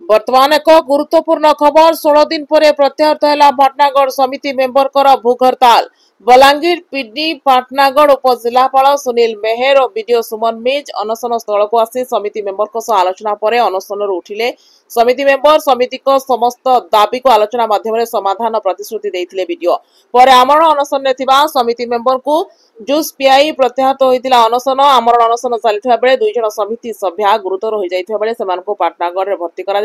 वर्तमान एक गुरुत्वपूर्ण खबर 16 दिन पर प्रत्याहृत है पाटनागढ़ समिति मेंबर भूख हड़ताल। बलांगीर पीडी पाटनागढ़ उपजिलापाल सुनील मेहर और बीडीओ सुमन मिज अनशन स्थल को आसी समिति मेंबर आलोचना पर अनशन उठिले। समिति मेंबर समिति समस्त दाबी को आलोचना माध्यम समाधान प्रतिश्रुति देते बीडीओ पर आमरण अनशन समिति मेंबर को जूस पियाई प्रत्याहृत होता अनशन आमरण अनशन चलता बेले 2 जन समिति सभ्या गुरुतर हो जाता बेले पाटनागढ़ में भर्ती करा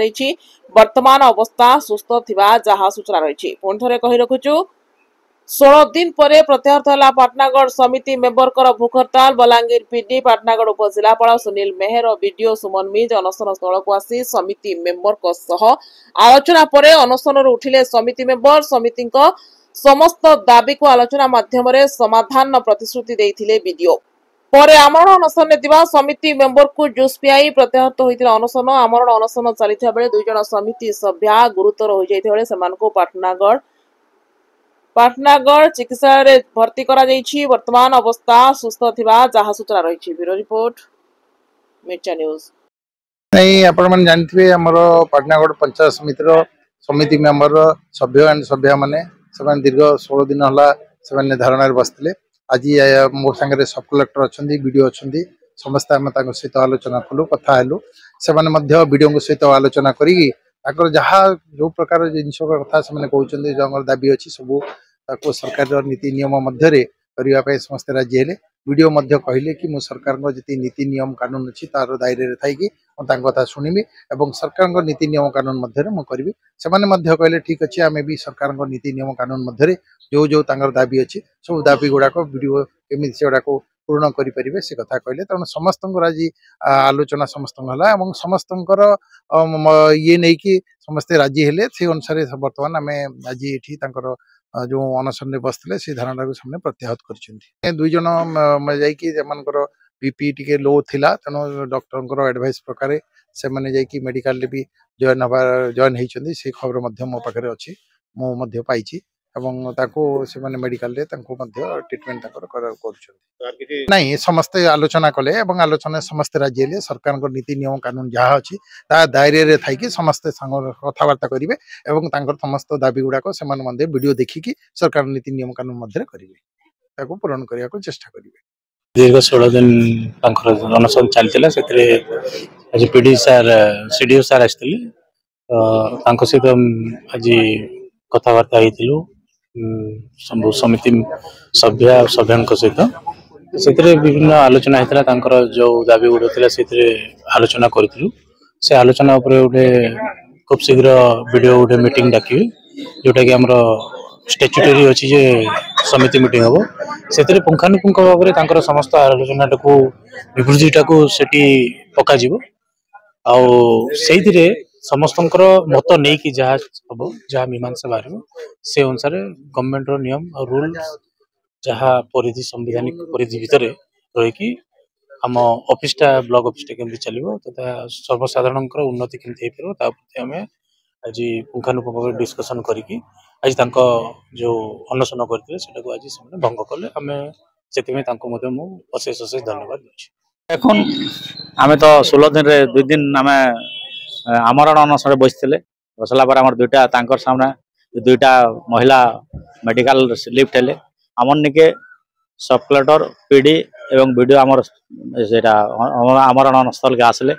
वर्तमान अवस्था सुस्थ थिबा जहा सूचना रही। पुणी थे कही रखुचु 16 दिन पर प्रत्याहृत है पाटनागढ़ समिति मेंबर भूख हड़ताल। बलांगीर पीडी पाटनागढ़ उपजिलापाल सुनील मेहर और बीडीओ सुमन मिज अनशन स्थल को आसी समिति मेंबर आलोचना पर अनशन उठिले। समिति मेंबर समिति समस्त दाबी को आलोचना माध्यम समाधान प्रतिश्रुति देते बीडीओ पर आमरण अनशन समिति मेंबर को जूस पियाई प्रत्याहृत होता अनशन आमरण अनशन चलता बेले 2 जन समिति सभ्या गुरुतर हो जाता बेले पाटनागढ़ चिकित्सालय भर्ती करा वर्तमान अवस्था सुस्थ थिबा जहा सूचना रही। ब्यूरो रिपोर्ट मिर्चा न्यूज। नहीं आपण जानते आमर पाटनागढ़ पंचायत समिति मेंबर सभ्य एंड सभ्या माने दीर्घ 16 दिन है धारणा बसते। आज मो सांगे सब कलेक्टर अच्छा वीडियो अच्छा समस्त आम सहित आलोचना कलु कथा हेलु से वीडियो सहित आलोचना करी जहाँ जो प्रकार जिन कथा से कहते दाबी अच्छी सब सरकार नीति नियम मध्य करने समस्ते राजी हेले। वीडियो कहले कि मु सरकार जी नीति नियम कानून अच्छी तार दायरे थी कथा शुणिबी और सरकार नीति नियम कानून मध्य करी से कहले ठीक अच्छे आम भी सरकार नीति नियम कानून मध्य जो जो दाबी अच्छी सब दाबी गुड़ाक वीडियो केमी से गुड़ाक पूर्ण करें से कथा कहले। तेणु समस्त आज आलोचना समस्त समस्त ये नहीं कि समस्ते राजी हेले से अनुसार बर्तमान आम आज ये जो अनशन बसते से धारणा को सामने प्रत्याहत कर 2 जन जा बीपी टी लो थिला तेणु डॉक्टर एडवाइस प्रकार से मैंने मेडिकल भी जॉइन होती से खबर मो पाखे अच्छी मु पाई से मेडिकल ट्रिटमेंट नहीं समस्ते आलोचना कले आलोचना समस्ते राजी हेले सरकार नीति नियम कानून जहाँ अच्छी दायरे थी समस्ते कथबार्ता करेंगे और समस्त दाबी गुड़ाक से वीडियो देखिकी सरकार नीति नियम कानून मध्य करेंगे पूरण करने को चेष्टा करेंगे। दीर्घ 16 दिन अनशन चलता आज पीडी सार सीडीओ सार आसते सहित आज कथबार्ता हो सब समिति सभ्या सभ्यान सहित से विभिन्न आलोचना होता जो दाबी गुड़ा से आलोचना करूँ से आलोचना गोटे खूब शीघ्र वीडियो गोटे मीटिंग डाकिए जोटा कि आमर स्टेचुटरी अच्छी जे समिति मीटिंग हम से पुंखानुपुंख भाव में समस्त आलोचना को विवृत्तिटा को सेठी पक समस्त मत नहीं कि जहाँ हम जहाँ मीमांसा बाहर से अनुसार गवर्नमेंट नियम और रूल जहाँ परिधि संविधानिक परिधि भितर रही आम ऑफिसटा ब्लॉक ऑफिसटा केमती चलो तथा सर्वसाधारण उन्नति केमती हो पार आम आज पुंखानुपुंख डिस्कसन करी आज जो अनशन करते आज से भंग कले आम से अशेष अशेष धन्यवाद दूसरी। आम तो 16 दिन 2 दिन आम आमरण अनशन बसते बसला दुईटा सामने 2टा महिला मेडिकल लिफ्ट हेले आमर निके सब कलेक्टर पीडी एवं वीडियो आमर से आमरण स्थल के आसले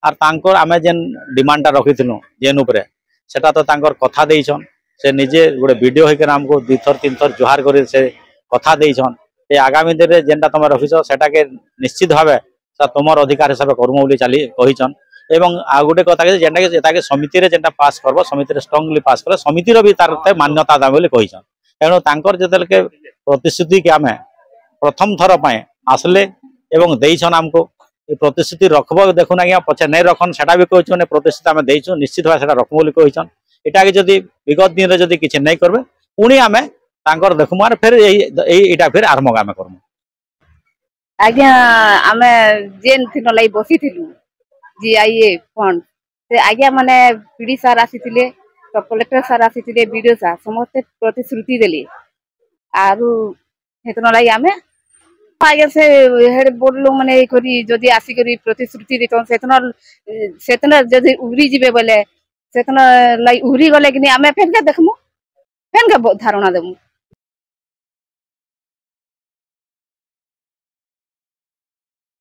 आर आम जेन डिमांडा रखी जेन उपरे सेटा तो कथा देछन से निजे गोटे वीडियो होकर आमको 2 थर 3 थर जुहार कर से कथा देछन ये आगामी दिन में जेनटा तुम रखीच सेटा के निश्चित भाव तुम अधिकार हिसाब से कर्म बोली चली कहीचन एवं आ गोटे कथा जेनटा कि समिति जेनटा पास करब समिति स्ट्रंगली पास कर समितिर भी तार मान्यता दाम बोली कहीचन तेणु जो प्रतिश्रुति के आम प्रथम थर आसले एवं देछन आमको प्रतिश्रुति रखब देखुना आज्ञा पचे नहीं रखन सेटा भी कहन प्रतिश्रुति आम देचु निश्चित भाव से रखब बोली कहीचन इटा कि जदि विगत दिन में किसी नहीं करबे पुणी आम देखुम फिर यहीटा फिर आरंभ आम करमु आज्ञा आम जेन दिन लाई बसी जीआईए फंड से आज्ञा माने पीडी सार आसीथिले सब कलेक्टर सार आसीथिले वीडियो सार समस्त प्रतिश्रुति देली आरु हेतन लाई आमे आगे से हेड बोर्ड लोग माने करी जदी आसी करी प्रतिश्रुति देतन सेतना जदी उरी जिबे बोले सेतना लाई उरी गले कि आमे फेन के देखमु फेन के धारणा देमु।